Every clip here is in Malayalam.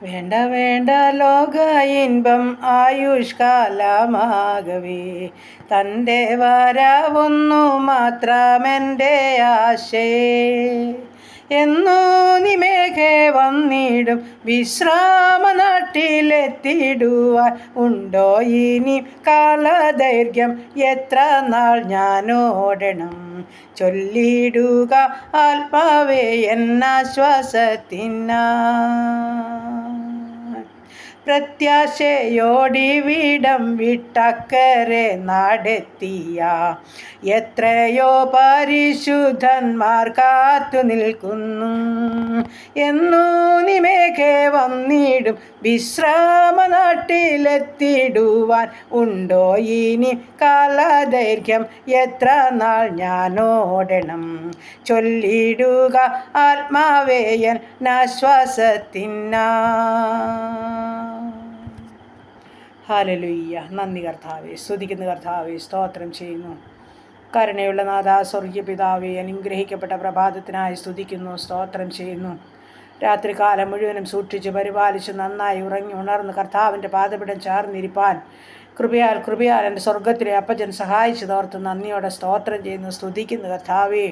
വേണ്ട വേണ്ട ലോക ഇൻപം ആയുഷ്കാലമാകവേ തൻ്റെ വരവൊന്നു മാത്രമെൻ്റെ ആശയേ. എന്നോ നിമേഘേ വന്നിടും വിശ്രാമ നാട്ടിലെത്തിടുവാൻ ഉണ്ടോ ഇനി കാലദൈർഘ്യം എത്ര നാൾ ഞാനോടണം ചൊല്ലിടുക ആത്മാവേ എന്നാശ്വാസത്തിനാ. പ്രത്യാശയോടിവിടം വിട്ടക്കരെ നാടെത്തിയ എത്രയോ പരിശുദ്ധന്മാർ കാത്തു നിൽക്കുന്നു. എന്നൂ നിമേഘേ വന്നിടും വിശ്രാമ നാട്ടിലെത്തിടുവാൻ ഉണ്ടോ ഇനി കാലദൈർഘ്യം എത്ര നാൾ ഞാനോടണം ചൊല്ലിടുക ആത്മാവേയൻ നാശ്വാസത്തിനാ. ഹല്ലേലൂയ്യ. നന്ദി കർത്താവേ, സ്തുതിക്കുന്ന കർത്താവേ, സ്തോത്രം ചെയ്യുന്നു. കരുണയുള്ള നാഥ, സ്വർഗീയ പിതാവേ, അനുഗ്രഹിക്കപ്പെട്ട പ്രഭാതത്തിനായി സ്തുതിക്കുന്നു, സ്തോത്രം ചെയ്യുന്നു. രാത്രികാലം മുഴുവനും സൂക്ഷിച്ച് പരിപാലിച്ച് നന്നായി ഉറങ്ങി ഉണർന്ന് കർത്താവിൻ്റെ പാദപിടം ചേർന്നിരിപ്പാൻ കൃപയാൽ എൻ്റെ സ്വർഗത്തിലെ അപ്പച്ചൻ സഹായിച്ചു തോർത്ത് നന്ദിയോടെ സ്തോത്രം ചെയ്യുന്നു, സ്തുതിക്കുന്നു കർത്താവേ.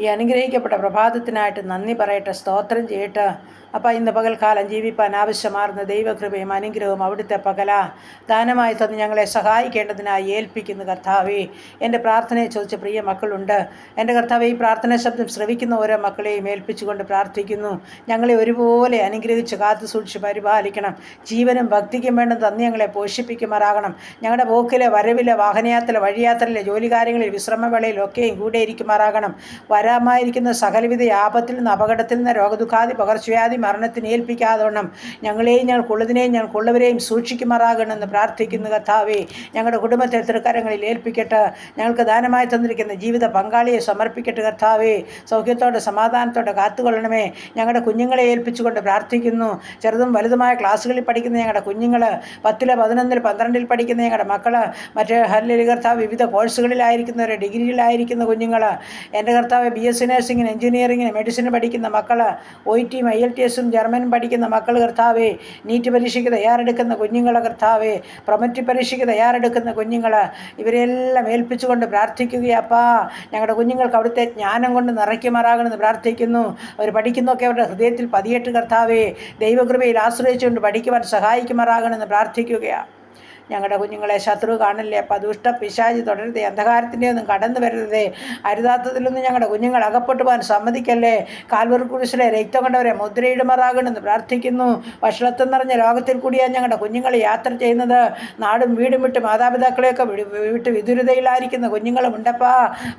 ഈ അനുഗ്രഹിക്കപ്പെട്ട പ്രഭാതത്തിനായിട്ട് നന്ദി പറയട്ടെ, സ്തോത്രം ചെയ്യട്ടെ. അപ്പം ഇന്ന് പകൽക്കാലം ജീവിപ്പാൻ ആവശ്യമാർന്ന ദൈവകൃപയും അനുഗ്രഹവും അവിടുത്തെ ദാനമായി തന്ന് ഞങ്ങളെ സഹായിക്കേണ്ടതിനായി ഏൽപ്പിക്കുന്നു കർത്താവേ. എൻ്റെ പ്രാർത്ഥനയെ ചോദിച്ച പ്രിയ മക്കളുണ്ട്. എൻ്റെ കർത്താവേ, ഈ പ്രാർത്ഥന ശബ്ദം ശ്രവിക്കുന്ന ഓരോ മക്കളെയും ഏൽപ്പിച്ചുകൊണ്ട് പ്രാർത്ഥിക്കുന്നു. ഞങ്ങളെ ഒരുപോലെ അനുഗ്രഹിച്ച് കാത്തു സൂക്ഷിച്ച് പരിപാലിക്കണം. ജീവനും ഭക്തിക്കും വേണ്ട തന്ന് ഞങ്ങളെ പോഷിപ്പിക്കുമാറാകണം. ഞങ്ങളുടെ പോക്കിലെ വരവിലെ വാഹനയാത്ര വഴിയാത്രയിലെ ജോലികാര്യങ്ങളിൽ വിശ്രമവേളയിലൊക്കെയും കൂടെ ഇരിക്കുമാറാകണം. വരാമായിരിക്കുന്ന സകലവിധ ആപത്തിൽ നിന്ന് അപകടത്തിൽ നിന്ന് രോഗദുഃഖാദി പകർച്ചവ്യാധി മരണത്തിന് ഏൽപ്പിക്കാതോണം ഞങ്ങളെയും ഞങ്ങൾക്കുള്ളതിനെയും ഞങ്ങൾക്കുള്ളവരെയും സൂക്ഷിക്കുമാറാകണമെന്ന് പ്രാർത്ഥിക്കുന്നു കർത്താവേ. ഞങ്ങളുടെ കുടുംബത്തെ തൃക്കരങ്ങളിൽ ഏൽപ്പിക്കട്ടെ. ഞങ്ങൾക്ക് ദാനമായി തന്നിരിക്കുന്ന ജീവിത പങ്കാളിയെ സമർപ്പിക്കട്ടെ കർത്താവേ. സൗഖ്യത്തോടെ സമാധാനത്തോടെ കാത്തുകൊള്ളണമേ. ഞങ്ങളുടെ കുഞ്ഞുങ്ങളെ ഏൽപ്പിച്ചുകൊണ്ട് പ്രാർത്ഥിക്കുന്നു. ചെറുതും വലുതുമായ ക്ലാസ്സുകളിൽ പഠിക്കുന്ന ഞങ്ങളുടെ കുഞ്ഞുങ്ങൾ, 10, 11, 12 പഠിക്കുന്ന ഞങ്ങളുടെ മക്കൾ, മറ്റേ ഹല്ലേലൂയ കർത്താവ് വിവിധ കോഴ്സുകളിലായിരിക്കുന്നവർ, ഡിഗ്രിയിലായിരിക്കുന്ന കുഞ്ഞുങ്ങൾ, എൻ്റെ കർത്താവ് BSc നഴ്സിങ്ങിന്, എഞ്ചിനീയറിങ്ങിന്, മെഡിസിന് പഠിക്കുന്ന മക്കൾ, OIT IELTS ജർമ്മനും പഠിക്കുന്ന മക്കൾ കർത്താവേ, നീറ്റ് പരീക്ഷയ്ക്ക് തയ്യാറെടുക്കുന്ന കുഞ്ഞുങ്ങൾ കർത്താവേ, പ്രൊമറ്റ് പരീക്ഷയ്ക്ക് തയ്യാറെടുക്കുന്ന കുഞ്ഞുങ്ങൾ, ഇവരെല്ലാം ഏൽപ്പിച്ചുകൊണ്ട് പ്രാർത്ഥിക്കുകയപ്പാ. ഞങ്ങളുടെ കുഞ്ഞുങ്ങൾക്ക് അവിടുത്തെ ജ്ഞാനം കൊണ്ട് നിറയ്ക്കുമാറാകണമെന്ന് പ്രാർത്ഥിക്കുന്നു. അവർ പഠിക്കുന്നതൊക്കെ അവരുടെ ഹൃദയത്തിൽ പതിയിട്ട് കർത്താവേ, ദൈവകൃപയിൽ ആശ്രയിച്ചുകൊണ്ട് പഠിക്കുവാൻ സഹായിക്കുമാറാകണമെന്ന് പ്രാർത്ഥിക്കുകയാണ്. ഞങ്ങളുടെ കുഞ്ഞുങ്ങളെ ശത്രു കാണല്ലേ അപ്പം ദുഷ്ട പിശാചി തുടരുതേ, അന്ധകാരത്തിൻ്റെ ഒന്നും കടന്നു വരരുതേ, അരുതാത്തതിലൊന്നും ഞങ്ങളുടെ കുഞ്ഞുങ്ങൾ അകപ്പെട്ടു പോകാൻ സമ്മതിക്കല്ലേ. കാൽവറി കുരിശിലെ രക്തം കൊണ്ടവരെ മുദ്രയിടുമാറാകണമെന്ന് പ്രാർത്ഥിക്കുന്നു. വഷളത്വം നിറഞ്ഞ ലോകത്തിൽ കൂടിയാണ് ഞങ്ങളുടെ കുഞ്ഞുങ്ങൾ യാത്ര ചെയ്യുന്നത്. നാടും വീടും വിട്ട് മാതാപിതാക്കളെയൊക്കെ വിട്ട് വിദുരതയിലായിരിക്കുന്ന കുഞ്ഞുങ്ങളും ഉണ്ടപ്പാ.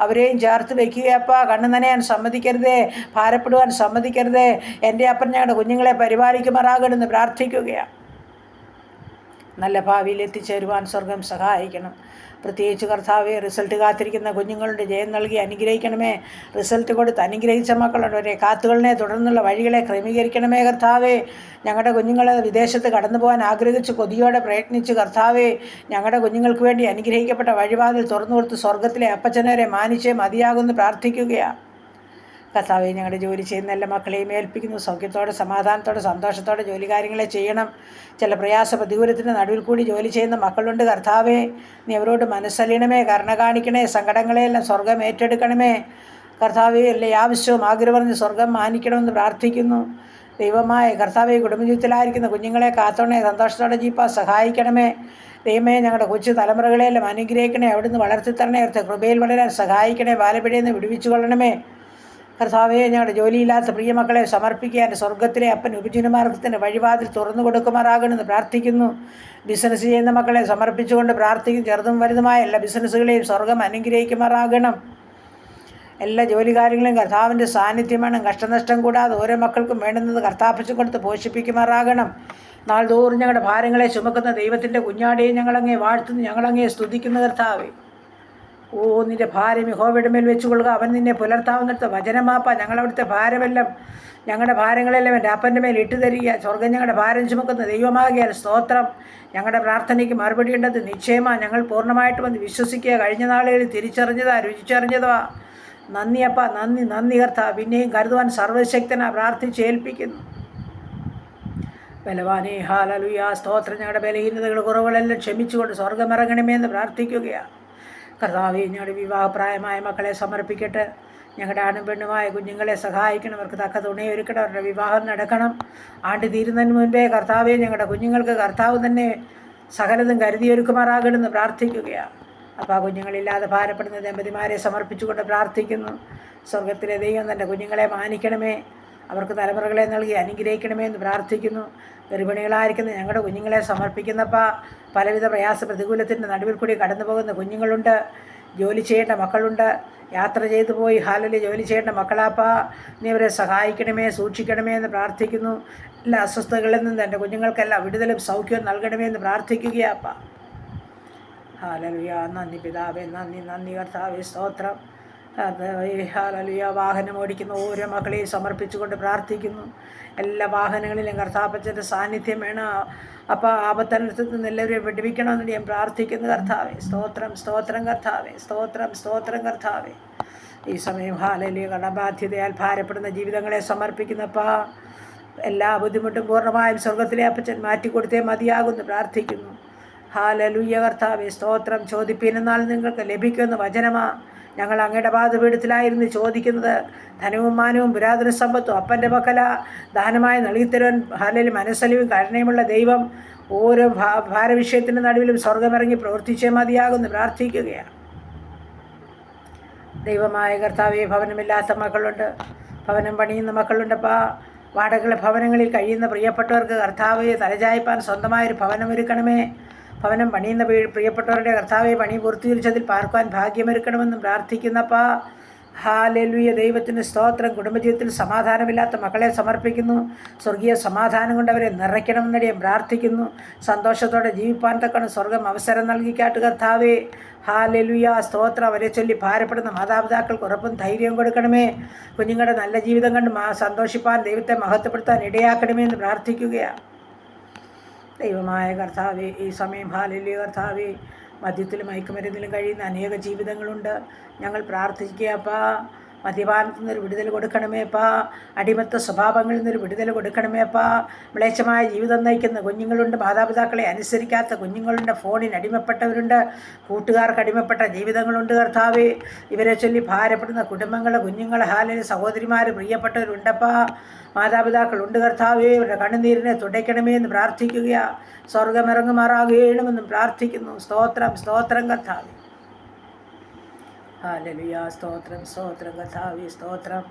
അവരെയും ചേർത്ത് വയ്ക്കുകയപ്പാ. കണ്ണു നനയാൻ സമ്മതിക്കരുതേ, ഭാരപ്പെടുവാൻ സമ്മതിക്കരുതേ. എൻ്റെ അപ്പൻ ഞങ്ങളുടെ കുഞ്ഞുങ്ങളെ പരിപാലിക്കുമാറാകണമെന്ന് പ്രാർത്ഥിക്കുകയാണ്. നല്ല ഭാവിയിൽ എത്തിച്ചേരുവാൻ സ്വർഗം സഹായിക്കണം. പ്രത്യേകിച്ച് കർത്താവെ, റിസൾട്ട് കാത്തിരിക്കുന്ന കുഞ്ഞുങ്ങളുടെ ജയം നൽകി അനുഗ്രഹിക്കണമേ. റിസൾട്ട് കൊടുത്ത് അനുഗ്രഹിച്ച മക്കളുടെ കാത്തുകളിനെ തുടർന്നുള്ള വഴികളെ ക്രമീകരിക്കണമേ കർത്താവേ. ഞങ്ങളുടെ കുഞ്ഞുങ്ങൾ വിദേശത്ത് കടന്നു പോകാൻ ആഗ്രഹിച്ച് കൊതിയോടെ പ്രയത്നിച്ച് കർത്താവേ, ഞങ്ങളുടെ കുഞ്ഞുങ്ങൾക്ക് വേണ്ടി അനുഗ്രഹിക്കപ്പെട്ട വഴിവാതിൽ തുറന്നു കൊടുത്ത് സ്വർഗത്തിലെ അപ്പച്ചനവരെ മാനിച്ചേ മതിയാകുമെന്ന് പ്രാർത്ഥിക്കുകയാണ്. കർത്താവേ, ഞങ്ങളുടെ ജോലി ചെയ്യുന്ന എല്ലാ മക്കളെയും ഏൽപ്പിക്കുന്നു. സൗഖ്യത്തോടെ സമാധാനത്തോടെ സന്തോഷത്തോടെ ജോലി കാര്യങ്ങളെ ചെയ്യണം. ചില പ്രയാസ പ്രതികൂലത്തിൻ്റെ നടുവിൽ കൂടി ജോലി ചെയ്യുന്ന മക്കളുണ്ട് കർത്താവേ. നീ അവരോട് മനസ്സലിയണമേ, കരുണ കാണിക്കണേ. സങ്കടങ്ങളെയെല്ലാം സ്വർഗം ഏറ്റെടുക്കണമേ കർത്താവേ. എല്ലാ ആവശ്യവും ആഗ്രഹം പറഞ്ഞ് സ്വർഗം മാനിക്കണമെന്ന് പ്രാർത്ഥിക്കുന്നു. ദൈവമായ കർത്താവേ, കുടുംബജീവിതത്തിലായിരിക്കുന്ന കുഞ്ഞുങ്ങളെ കാത്തോണേ, സന്തോഷത്തോടെ ജീവിപ്പാൻ സഹായിക്കണമേ. ദൈവമേ, ഞങ്ങളുടെ കൊച്ചു തലമുറകളെയെല്ലാം അനുഗ്രഹിക്കണേ. അവിടുന്ന് വളർത്തിത്തരണേ. അവിടുത്തെ കൃപയിൽ വളരാൻ സഹായിക്കണേ. ബാലപിഴയെന്ന് വിടുവിച്ചു കൊള്ളണമേ കർത്താവേ. ഞങ്ങളുടെ ജോലിയില്ലാത്ത പ്രിയമക്കളെ സമർപ്പിക്കാൻ സ്വർഗത്തിലെ അപ്പൻ ഉപജീവനമാർഗത്തിൻ്റെ വഴിവാതിൽ തുറന്നു കൊടുക്കുമാറാകണമെന്ന് പ്രാർത്ഥിക്കുന്നു. ബിസിനസ് ചെയ്യുന്ന മക്കളെ സമർപ്പിച്ചുകൊണ്ട് പ്രാർത്ഥിക്കും. ചെറുതും വലുതുമായ എല്ലാ ബിസിനസ്സുകളെയും സ്വർഗം അനുഗ്രഹിക്കുമാറാകണം. എല്ലാ ജോലി കാര്യങ്ങളും കർത്താവിൻ്റെ സാന്നിധ്യം വേണം. കഷ്ടനഷ്ടം കൂടാതെ ഓരോ മക്കൾക്കും വേണ്ടുന്നത് കർത്താപ്പിച്ചു കൊടുത്ത് പോഷിപ്പിക്കുമാറാകണം. നാൾതോറും ഞങ്ങളുടെ ഭാരങ്ങളെ ചുമക്കുന്ന ദൈവത്തിൻ്റെ കുഞ്ഞാടിയെ ഞങ്ങളങ്ങേ വാഴ്ത്തുന്നു, ഞങ്ങളങ്ങേ സ്തുതിക്കുന്ന കർത്താവേ. ഓ, നിൻ്റെ ഭാരം യഹോവയുടെ മേൽ വെച്ചുകൊള്ളുക, അവൻ നിന്നെ പുലർത്താവുന്നിടത്ത് വചനമാപ്പ. ഞങ്ങളവിടുത്തെ ഭാരമെല്ലാം, ഞങ്ങളുടെ ഭാരങ്ങളെല്ലാം എൻ്റെ അപ്പൻ്റെ മേൽ ഇട്ടു തരിക. സ്വർഗം ഞങ്ങളുടെ ഭാരം ചുമക്കുന്ന ദൈവമാകിയാൽ സ്തോത്രം. ഞങ്ങളുടെ പ്രാർത്ഥനയ്ക്ക് മറുപടി ഉണ്ടത് നിശ്ചയമാണ്. ഞങ്ങൾ പൂർണ്ണമായിട്ട് വന്ന് വിശ്വസിക്കുക. കഴിഞ്ഞ നാളുകളിൽ തിരിച്ചറിഞ്ഞതാ, രുചിച്ചറിഞ്ഞതാ. നന്ദി അപ്പ, നന്ദി കർത്താവ്. പിന്നെയും കരുതുവാൻ സർവശക്തനാ പ്രാർത്ഥിച്ചേൽപ്പിക്കുന്നു. ബലവാനെ ഹാലലുയ സ്തോത്രം. ഞങ്ങളുടെ ബലഹീനതകൾ കുറവുകളെല്ലാം ക്ഷമിച്ചുകൊണ്ട് സ്വർഗമിറങ്ങണമേ എന്ന് പ്രാർത്ഥിക്കുകയാണ്. കർത്താവേ, ഞങ്ങളുടെ വിവാഹപ്രായമായ മക്കളെ സമർപ്പിക്കട്ടെ. ഞങ്ങളുടെ ആണും പെണ്ണുമായ കുഞ്ഞുങ്ങളെ സഹായിക്കണം. അവർക്ക് തക്ക തുണയൊരുക്കണം. അവരുടെ വിവാഹം നടക്കണം. ആണ്ട് തീരുന്നതിന് മുൻപേ കർത്താവേ, ഞങ്ങളുടെ കുഞ്ഞുങ്ങൾക്ക് കർത്താവ് തന്നെ സകലതും കരുതിയൊരുക്കുമാറാകണമെന്ന് പ്രാർത്ഥിക്കുകയാണ്. അപ്പോൾ ആ കുഞ്ഞുങ്ങളില്ലാതെ ഭാരപ്പെടുന്ന ദമ്പതിമാരെ സമർപ്പിച്ചുകൊണ്ട് പ്രാർത്ഥിക്കുന്നു. സ്വർഗത്തിലെ ദൈവം തൻ്റെ കുഞ്ഞുങ്ങളെ മാനിക്കണമേ, അവർക്ക് തലമുറകളെ നൽകി അനുഗ്രഹിക്കണമേ എന്ന് പ്രാർത്ഥിക്കുന്നു. ഗർഭിണികളായിരിക്കുന്ന ഞങ്ങളുടെ കുഞ്ഞുങ്ങളെ സമർപ്പിക്കുന്നപ്പോൾ പലവിധ പ്രയാസ പ്രതികൂലത്തിൻ്റെ നടുവിൽ കൂടി കടന്നു പോകുന്ന കുഞ്ഞുങ്ങളുണ്ട്. ജോലി ചെയ്യേണ്ട മക്കളുണ്ട്. യാത്ര ചെയ്തു പോയി ഹാലിൽ ജോലി ചെയ്യേണ്ട മക്കളാപ്പാ, നീ അവരെ സഹായിക്കണമേ, സൂക്ഷിക്കണമേ എന്ന് പ്രാർത്ഥിക്കുന്നു. എല്ലാ അസ്വസ്ഥതകളിൽ നിന്നും എൻ്റെ കുഞ്ഞുങ്ങൾക്കെല്ലാം വിടുതലും സൗഖ്യവും നൽകണമേ എന്ന് പ്രാർത്ഥിക്കുകയാപ്പാ. ഹാലലുയ. നന്ദി പിതാവേ, നന്ദി നന്ദി കർത്താവേ, സ്തോത്രം. ഹാലലുയ. വാഹനം ഓടിക്കുന്ന ഓരോ മക്കളെയും സമർപ്പിച്ചുകൊണ്ട് പ്രാർത്ഥിക്കുന്നു. എല്ലാ വാഹനങ്ങളിലും കർത്താപ്പച്ചൻ്റെ സാന്നിധ്യം വേണം. അപ്പോൾ ആപത്തനത്തിൽ നിന്ന് എല്ലാവരെയും വിടുവിക്കണമെന്ന് ഞാൻ പ്രാർത്ഥിക്കുന്നു കർത്താവേ. സ്തോത്രം സ്തോത്രം കർത്താവേ, സ്തോത്രം സ്തോത്രം കർത്താവേ. ഈ സമയം ഹാലലുയ കടബാധ്യതയാൽ ഭാരപ്പെടുന്ന ജീവിതങ്ങളെ സമർപ്പിക്കുന്നപ്പോൾ എല്ലാ ബുദ്ധിമുട്ടും പൂർണ്ണമായും സ്വർഗത്തിലെ അപ്പച്ചൻ മാറ്റിക്കൊടുത്തേ മതിയാകുമെന്ന് പ്രാർത്ഥിക്കുന്നു. ഹാലലുയ കർത്താവേ, സ്തോത്രം. ചോദിപ്പീനെന്നാൽ നിങ്ങൾക്ക് ലഭിക്കുമെന്ന് വചനമാ. ഞങ്ങൾ അങ്ങയുടെ പാദപീഠത്തിലായിരുന്നു ചോദിക്കുന്നത്. ധനവും മാനവും പുരാതന സമ്പത്തും അപ്പൻ്റെ പക്കല ദാനമായി നൽകിത്തരുവാൻ ഹാലലും മനസ്സലിവും കരുണയുമുള്ള ദൈവം ഓരോ ഭാരവിഷയത്തിൻ്റെ നടുവിലും സ്വർഗമിറങ്ങി പ്രവർത്തിച്ചേ മതിയാകുമെന്ന് പ്രാർത്ഥിക്കുകയാണ്. ദൈവമായ കർത്താവേ, ഭവനമില്ലാത്ത മക്കളുണ്ട്, ഭവനം പണിയുന്ന മക്കളുണ്ടപ്പാ. വാടക ഭവനങ്ങളിൽ കഴിയുന്ന പ്രിയപ്പെട്ടവർക്ക് കർത്താവെ തലചായ്പാൻ സ്വന്തമായൊരു ഭവനമൊരുക്കണമേ. ഭവനം പണിയുന്ന പ്രിയപ്പെട്ടവരുടെ കർത്താവെ പണി പൂർത്തീകരിച്ചതിൽ പാർക്കുവാൻ ഭാഗ്യമൊരുക്കണമെന്നും പ്രാർത്ഥിക്കുന്നപ്പാ. ഹാലലുയ. ദൈവത്തിന് സ്തോത്രം. കുടുംബജീവിതത്തിൽ സമാധാനമില്ലാത്ത മക്കളെ സമർപ്പിക്കുന്നു. സ്വർഗീയ സമാധാനം കൊണ്ട് അവരെ നിറയ്ക്കണമെന്നടി ഞാൻ പ്രാർത്ഥിക്കുന്നു. സന്തോഷത്തോടെ ജീവിപ്പാൻ തക്കണം സ്വർഗം അവസരം നൽകിക്കാട്ട് കർത്താവേ. ഹാലലുയ. സ്തോത്രം. അവരെ ചൊല്ലി ഭാരപ്പെടുന്ന മാതാപിതാക്കൾക്ക് ഉറപ്പും ധൈര്യവും കൊടുക്കണമേ. കുഞ്ഞുങ്ങളുടെ നല്ല ജീവിതം കണ്ട് സന്തോഷിപ്പാൻ ദൈവത്തെ മഹത്വപ്പെടുത്താൻ ഇടയാക്കണമേ എന്ന് പ്രാർത്ഥിക്കുകയാണ്. ദൈവമായ കർത്താവേ, ഈ സമയം ഹാലലുയ കർത്താവേ, മദ്യത്തിലും മയക്കുമരുന്നിലും കഴിയുന്ന അനേക ജീവിതങ്ങളുണ്ട്. ഞങ്ങൾ പ്രാർത്ഥിക്കുകയപ്പാ. മദ്യപാനത്തിൽ നിന്നൊരു വിടുതൽ കൊടുക്കണമേപ്പാ. അടിമത്ത സ്വഭാവങ്ങളിൽ നിന്നൊരു വിടുതൽ കൊടുക്കണമേപ്പാ. മ്ലേച്ഛമായ ജീവിതം നയിക്കുന്ന കുഞ്ഞുങ്ങളുണ്ട്. മാതാപിതാക്കളെ അനുസരിക്കാത്ത കുഞ്ഞുങ്ങളുണ്ട്. ഫോണിന് അടിമപ്പെട്ടവരുണ്ട്. കൂട്ടുകാർക്ക് അടിമപ്പെട്ട ജീവിതങ്ങളുണ്ട് കർത്താവേ. ഇവരെ ചൊല്ലി ഭാരപ്പെടുന്ന കുടുംബങ്ങൾ, കുഞ്ഞുങ്ങൾ, ഹാലിന് സഹോദരിമാർ, പ്രിയപ്പെട്ടവരുണ്ടപ്പാ. മാതാപിതാക്കളുണ്ട് കർത്താവേ. അവരുടെ കണ്ണുനീരിനെ തുടയ്ക്കണമേ എന്ന് പ്രാർത്ഥിക്കുകയാണ്. സ്വർഗമിറങ്ങുമാറാകണമെന്നും പ്രാർത്ഥിക്കുന്നു. സ്തോത്രം സ്തോത്രം കർത്താവേ. ഹാലലുയ. സ്തോത്രം സ്തോത്രം കർത്താവേ, സ്തോത്രം.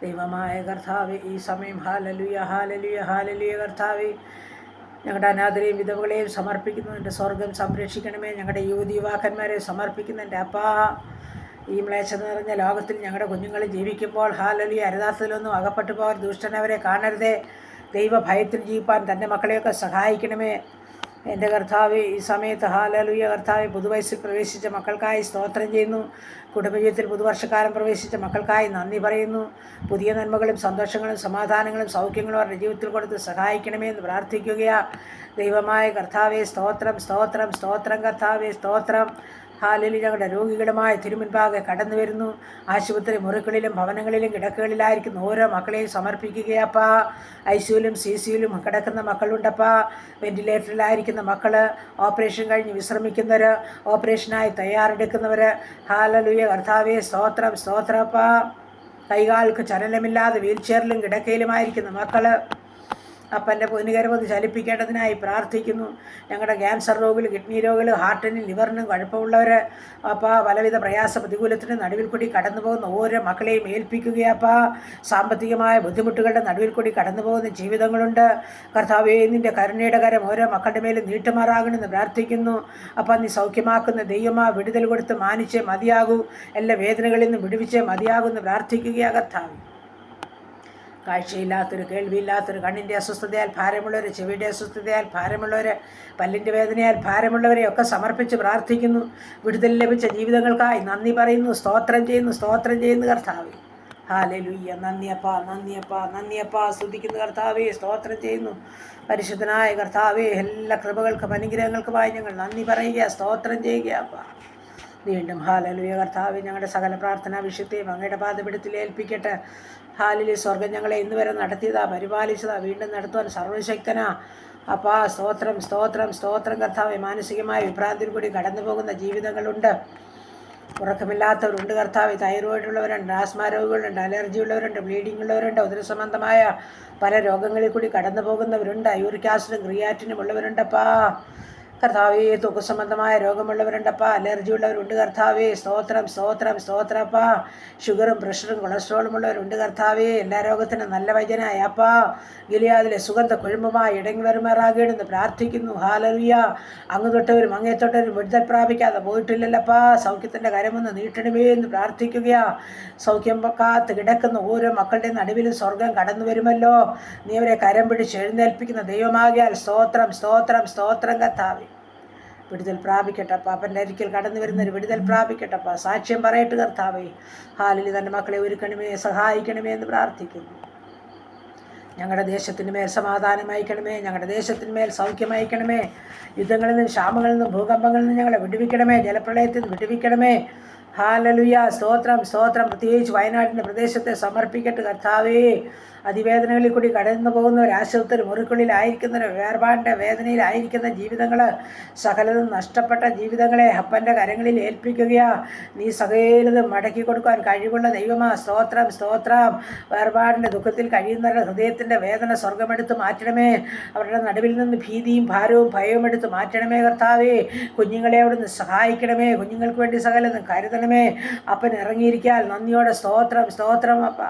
ദൈവമായ കർത്താവേ, ഈ സമയം ഹാലലുയ ഹാലലുയ ഹാലലുയ കർത്താവേ, ഞങ്ങളുടെ അനാഥരെയും വിധവകളെയും സമർപ്പിക്കുന്നു. എൻ്റെ സ്വർഗം സംരക്ഷിക്കണമേ. ഞങ്ങളുടെ യുവാക്കന്മാരെ സമർപ്പിക്കുന്നു. എൻ്റെ അപ്പാ, ഈ മ്ലേച്ഛത നിറഞ്ഞ ലോകത്തിൽ ഞങ്ങളുടെ കുഞ്ഞുങ്ങൾ ജീവിക്കുമ്പോൾ ഹാലലുയ അരുതാത്തതിലൊന്നും അകപ്പെട്ടു പോകാൻ ദുഷ്ടനവരെ കാണരുതേ. ദൈവഭയത്തിൽ ജീവിപ്പാൻ തൻ്റെ മക്കളെയൊക്കെ സഹായിക്കണമേ. എൻ്റെ കർത്താവ്, ഈ സമയത്ത് ഹാലലുയ കർത്താവ്, പുതുവയസ്സിൽ പ്രവേശിച്ച മക്കൾക്കായി സ്തോത്രം ചെയ്യുന്നു. കുടുംബജീവിതത്തിൽ പുതുവർഷക്കാലം പ്രവേശിച്ച മക്കൾക്കായി നന്ദി പറയുന്നു. പുതിയ നന്മകളും സന്തോഷങ്ങളും സമാധാനങ്ങളും സൗഖ്യങ്ങളും അവരുടെ ജീവിതത്തിൽ കൊടുത്ത് സഹായിക്കണമേ എന്ന് പ്രാർത്ഥിക്കുകയാണ്. ദൈവമായ കർത്താവെ, സ്തോത്രം സ്തോത്രം സ്തോത്രം കർത്താവെ, സ്തോത്രം. ഹാലിൽ ഞങ്ങളുടെ രോഗികളുമായി തിരുമുൻപാകെ കടന്നു വരുന്നു. ആശുപത്രി മുറികളിലും ഭവനങ്ങളിലും കിടക്കുകളിലായിരിക്കുന്ന ഓരോ മക്കളെയും സമർപ്പിക്കുകയപ്പാ. ഐസിയുലും CCയുലും കിടക്കുന്ന മക്കളുണ്ടപ്പാ. വെന്റിലേറ്ററിലായിരിക്കുന്ന മക്കൾ, ഓപ്പറേഷൻ കഴിഞ്ഞ് വിശ്രമിക്കുന്നവർ, ഓപ്പറേഷനായി തയ്യാറെടുക്കുന്നവർ, ഹാലലുയ കർത്താവെ, സ്തോത്രം സ്തോത്രപ്പാ. കൈകാൽക്ക് ചലനമില്ലാതെ വീൽ ചെയറിലും കിടക്കയിലുമായിരിക്കുന്ന മക്കൾ, അപ്പൻ്റെ പൊന്നുകരമൊന്ന് ചലിപ്പിക്കേണ്ടതിനായി പ്രാർത്ഥിക്കുന്നു. ഞങ്ങളുടെ ക്യാൻസർ രോഗികൾ, കിഡ്നി രോഗികൾ, ഹാർട്ടിനും ലിവറിനും കുഴപ്പമുള്ളവർ അപ്പോൾ പലവിധ പ്രയാസ പ്രതികൂലത്തിന് നടുവിൽ കൂടി കടന്നു പോകുന്ന ഓരോ മക്കളെയും ഏൽപ്പിക്കുകയപ്പാ. സാമ്പത്തികമായ ബുദ്ധിമുട്ടുകളുടെ നടുവിൽ കൂടി കടന്നു പോകുന്ന ജീവിതങ്ങളുണ്ട്. കർത്താവേ, നിൻ്റെ കരുണയുടെ കരം ഓരോ മക്കളുടെ മേലും നീട്ടുമാറാകണമെന്ന് പ്രാർത്ഥിക്കുന്നു. അപ്പം നീ സൗഖ്യമാക്കുന്ന ദൈവമാ, വിടുതൽ കൊടുത്ത് മാനിച്ചേ മതിയാകൂ. എല്ലാ വേദനകളിൽ നിന്നും വിടുവിച്ചേ മതിയാകുമെന്ന് പ്രാർത്ഥിക്കുകയാണ് കർത്താവ്. കാഴ്ചയില്ലാത്തൊരു, കേൾവിയില്ലാത്തൊരു, കണ്ണിൻ്റെ അസ്വസ്ഥതയാൽ ഭാരമുള്ളവർ, ചെവിയുടെ അസ്വസ്ഥതയാൽ ഭാരമുള്ളവർ, പല്ലിൻ്റെ വേദനയാൽ ഭാരമുള്ളവരെയൊക്കെ സമർപ്പിച്ച് പ്രാർത്ഥിക്കുന്നു. വിടുതൽ ലഭിച്ച ജീവിതങ്ങൾക്കായി നന്ദി പറയുന്നു. സ്തോത്രം ചെയ്യുന്നു, സ്തോത്രം ചെയ്യുന്നു കർത്താവേ. ഹാലലുയ്യ. നന്ദിയപ്പാ നന്ദിയപ്പാ നന്ദിയപ്പാ. സ്തുതിക്കുന്നു കർത്താവേ, സ്തോത്രം ചെയ്യുന്നു. പരിശുദ്ധനായ കർത്താവേ, എല്ലാ കൃപകൾക്കും അനുഗ്രഹങ്ങൾക്കുമായി ഞങ്ങൾ നന്ദി പറയുക, സ്തോത്രം ചെയ്യുകയപ്പാ. വീണ്ടും ഹാലലുയ കർത്താവ് ഞങ്ങളുടെ സകല പ്രാർത്ഥനാ വിഷയത്തെയും അങ്ങയുടെ പാദപിടത്തിൽ ഏൽപ്പിക്കട്ടെ. ഹാലിലെ സ്വർഗം ഞങ്ങളെ ഇന്ന് വരെ നടത്തിയതാ, പരിപാലിച്ചതാ, വീണ്ടും നടത്തുവാൻ സർവശക്തനാ. അപ്പാ സ്തോത്രം സ്തോത്രം സ്തോത്രം കർത്താവ്. മാനസികമായ വിഭ്രാന്തിയിൽ കൂടി കടന്നു പോകുന്ന ജീവിതങ്ങളുണ്ട്. ഉറക്കമില്ലാത്തവരുണ്ട് കർത്താവ്. തൈറോയിഡ് ഉള്ളവരുണ്ട്, ആസ്മ രോഗികളുണ്ട്, അലർജി ഉള്ളവരുണ്ട്, ബ്ലീഡിംഗ് ഉള്ളവരുണ്ട്, ഉദരസംബന്ധമായ പല രോഗങ്ങളിൽ കൂടി കടന്നു പോകുന്നവരുണ്ട്. യൂറിക് ആസിഡും ക്രിയാറ്റിനും ഉള്ളവരുണ്ടപ്പാ കർത്താവേ. തൂക്ക സംബന്ധമായ രോഗമുള്ളവരുണ്ടപ്പാ, അലർജി ഉള്ളവരുണ്ട് കർത്താവേ. സ്തോത്രം സ്തോത്രം സ്തോത്രപ്പാ. ഷുഗറും പ്രഷറും കൊളസ്ട്രോളും ഉള്ളവരുണ്ട് കർത്താവേ. എല്ലാ രോഗത്തിനും നല്ല വൈദ്യനായ അപ്പാ ഗിലിയാദിലെ സുഗന്ധ കൊഴുമ്പുമായി ഇടങ്ങി വരുമാറാകേണ്ടെന്ന് പ്രാർത്ഥിക്കുന്നു. ഹാലലുയ. അങ്ങ് തൊട്ടവരും അങ്ങേ തൊട്ടവരും വിടുതൽ പ്രാപിക്കാതെ പോയിട്ടില്ലല്ലപ്പാ. സൗഖ്യത്തിൻ്റെ കരമൊന്ന് നീട്ടണമേ എന്ന് പ്രാർത്ഥിക്കുകയാ. സൗഖ്യം കാത്ത് കിടക്കുന്ന ഓരോ മക്കളുടെ നടുവിലും സ്വർഗം കടന്നു വരുമല്ലോ. നീ അവരെ കരം പിടിച്ച് എഴുന്നേൽപ്പിക്കുന്ന ദൈവമാകിയാൽ സ്തോത്രം സ്തോത്രം സ്തോത്രം കർത്താവേ. വിടുതൽ പ്രാപിക്കട്ടപ്പ. അപ്പൻ്റെ അരിക്കൽ കടന്നു വരുന്നൊരു വിടുതൽ പ്രാപിക്കട്ടപ്പ. സാക്ഷ്യം പറയട്ട് കർത്താവേ. ഹാലിൽ തൻ്റെ മക്കളെ ഒരുക്കണമേ, സഹായിക്കണമേ എന്ന് പ്രാർത്ഥിക്കുന്നു. ഞങ്ങളുടെ ദേശത്തിന് മേൽ സമാധാനം അയക്കണമേ, ഞങ്ങളുടെ ദേശത്തിന് മേൽ സൗഖ്യം അയക്കണമേ. യുദ്ധങ്ങളിൽ നിന്നും ക്ഷാമങ്ങളിൽ നിന്നും ഭൂകമ്പങ്ങളിൽ നിന്നും ഞങ്ങളെ വിടുവിക്കണമേ, ജലപ്രളയത്തിൽ നിന്ന് വിടുവിക്കണമേ. ഹാലലുയ. സ്തോത്രം സ്തോത്രം. പ്രത്യേകിച്ച് വയനാടിൻ്റെ പ്രദേശത്തെ സമർപ്പിക്കട്ടെ കർത്താവേ. അതിവേദനകളിൽ കൂടി കടന്നു പോകുന്നവർ, ആശുപത്രി മുറിക്കുള്ളിലായിരിക്കുന്നവർ, വേർപാടിൻ്റെ വേദനയിലായിരിക്കുന്ന ജീവിതങ്ങൾ, സകലതും നഷ്ടപ്പെട്ട ജീവിതങ്ങളെ അപ്പൻ്റെ കരങ്ങളിൽ ഏൽപ്പിക്കുകയാ. നീ സകലതും മടക്കി കൊടുക്കാൻ കഴിവുള്ള ദൈവമാ. സ്തോത്രം സ്തോത്രം. വേർപാടിൻ്റെ ദുഃഖത്തിൽ കഴിയുന്നവരുടെ ഹൃദയത്തിൻ്റെ വേദന സ്വർഗമെടുത്ത് മാറ്റണമേ. അവരുടെ നടുവിൽ നിന്ന് ഭീതിയും ഭാരവും ഭയവും എടുത്ത് മാറ്റണമേ കർത്താവേ. കുഞ്ഞുങ്ങളെ അവിടുന്ന് സഹായിക്കണമേ. കുഞ്ഞുങ്ങൾക്ക് വേണ്ടി സകലതും കരുതണമേ. അപ്പൻ ഇറങ്ങിയിരിക്കാൻ നന്ദിയോടെ സ്തോത്രം സ്തോത്രം അപ്പ.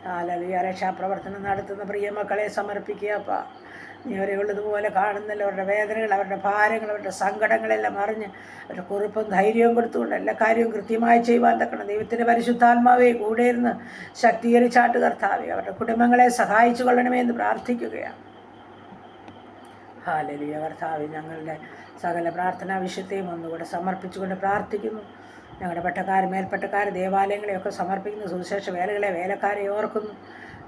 ഹാലലുയ. രക്ഷാപ്രവർത്തനം നടത്തുന്ന പ്രിയ മക്കളെ സമർപ്പിക്കുകയപ്പ. നീ അവരെ ഉള്ളതുപോലെ കാണുന്നല്ലോ. അവരുടെ വേദനകൾ, അവരുടെ ഭാരങ്ങൾ, അവരുടെ സങ്കടങ്ങളെല്ലാം അറിഞ്ഞ് അവരുടെ കുറിപ്പും ധൈര്യവും കൊടുത്തുകൊണ്ട് എല്ലാ കാര്യവും കൃത്യമായി ചെയ്യുവാൻ തക്കണം ദൈവത്തിൻ്റെ പരിശുദ്ധാത്മാവെ കൂടെ ഇരുന്ന് ശക്തീകരിച്ചാട്ട് കർത്താവെ. അവരുടെ കുടുംബങ്ങളെ സഹായിച്ചു കൊള്ളണമേ എന്ന് പ്രാർത്ഥിക്കുകയാണ്. ഹാലലുയ കർത്താവെ. ഞങ്ങളുടെ സകല പ്രാർത്ഥനാ വിഷയത്തെയും ഒന്നുകൂടെ സമർപ്പിച്ചുകൊണ്ട് പ്രാർത്ഥിക്കുന്നു. ഞങ്ങളുടെ പട്ടക്കാർ, മേൽപ്പട്ടക്കാർ, ദേവാലയങ്ങളെയൊക്കെ സമർപ്പിക്കുന്നു. സുവിശേഷ വേലകളെ, വേലക്കാരെ ഓർക്കുന്നു.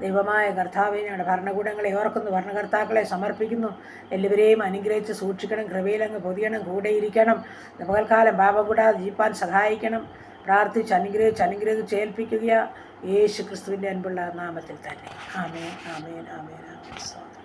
ദൈവമായ കർത്താവെ. ഞങ്ങളുടെ ഭരണകൂടങ്ങളെ ഓർക്കുന്നു. ഭരണകർത്താക്കളെ സമർപ്പിക്കുന്നു. എല്ലാവരെയും അനുഗ്രഹിച്ച് സൂക്ഷിക്കണം. കൃപയിലങ്ങ് പൊതിയണം. കൂടെ ഇരിക്കണം. പകൽക്കാലം പാപം കൂടാതെ ജീവിപ്പാൻ സഹായിക്കണം. പ്രാർത്ഥിച്ച് അനുഗ്രഹിച്ച് ഏൽപ്പിക്കുക യേശു ക്രിസ്തുവിൻ്റെ അൻപുള്ള നാമത്തിൽ തന്നെ. ആമേൻ ആമേൻ ആമേൻ ആമേൻ.